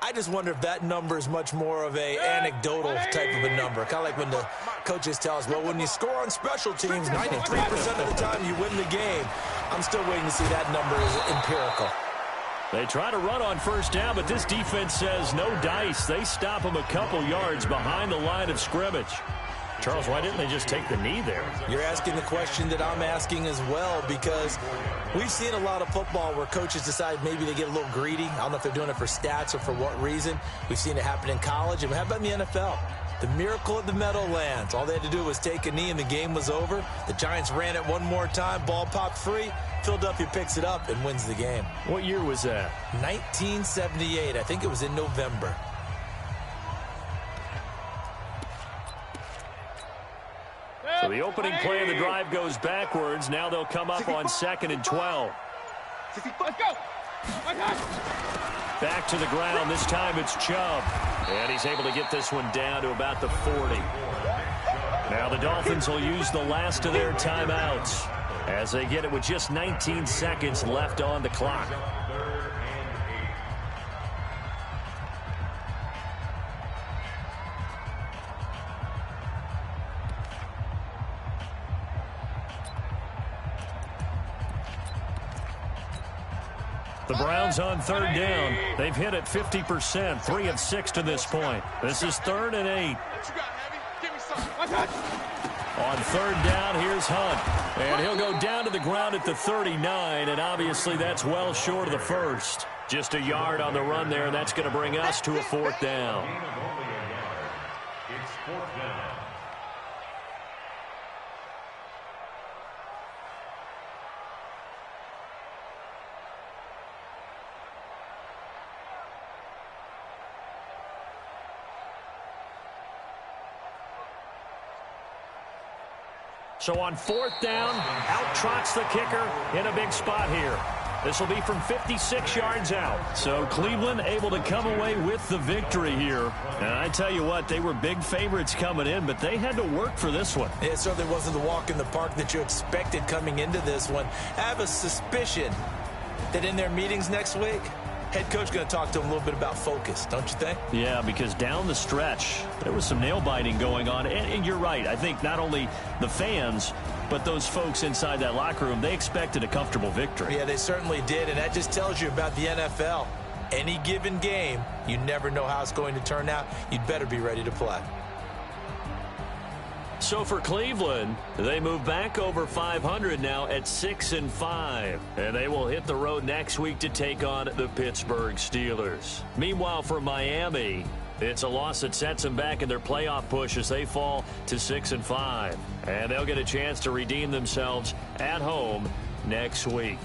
I just wonder if that number is much more of a anecdotal type of a number. Kind of like when the coaches tell us, well, when you score on special teams, 93% of the time you win the game. I'm still waiting to see that number is empirical. They try to run on first down, but this defense says no dice. They stop them a couple yards behind the line of scrimmage. Charles, why didn't they just take the knee there? You're asking the question that I'm asking as well, because we've seen a lot of football where coaches decide maybe they get a little greedy. I don't know if they're doing it for stats or for what reason. We've seen it happen in college, and how about in the NFL? The miracle of the Meadowlands. All they had to do was take a knee, and the game was over. The Giants ran it one more time. Ball popped free. Philadelphia picks it up and wins the game. What year was that? 1978. I think it was in November. So the opening play of the drive goes backwards. Now they'll come up on 2nd and 12. Let's go. Back to the ground. This time it's Chubb. And he's able to get this one down to about the 40. Now the Dolphins will use the last of their timeouts as they get it with just 19 seconds left on the clock. The Browns on third down. They've hit it 50%, 3 of 6 to this point. This is 3rd and 8. On third down, here's Hunt. And he'll go down to the ground at the 39, and obviously that's well short of the first. Just a yard on the run there, and that's going to bring us to a 4th down. It's 4th down. So on 4th down, out trots the kicker in a big spot here. This will be from 56 yards out. So Cleveland able to come away with the victory here. And I tell you what, they were big favorites coming in, but they had to work for this one. It certainly wasn't the walk in the park that you expected coming into this one. I have a suspicion that in their meetings next week, head coach going to talk to them a little bit about focus, don't you think? Yeah, because down the stretch, there was some nail-biting going on. And you're right. I think not only the fans, but those folks inside that locker room, they expected a comfortable victory. Yeah, they certainly did, and that just tells you about the NFL. Any given game, you never know how it's going to turn out. You'd better be ready to play. So for Cleveland, they move back over 500 now at 6-5. And they will hit the road next week to take on the Pittsburgh Steelers. Meanwhile, for Miami, it's a loss that sets them back in their playoff push as they fall to 6-5. And they'll get a chance to redeem themselves at home next week.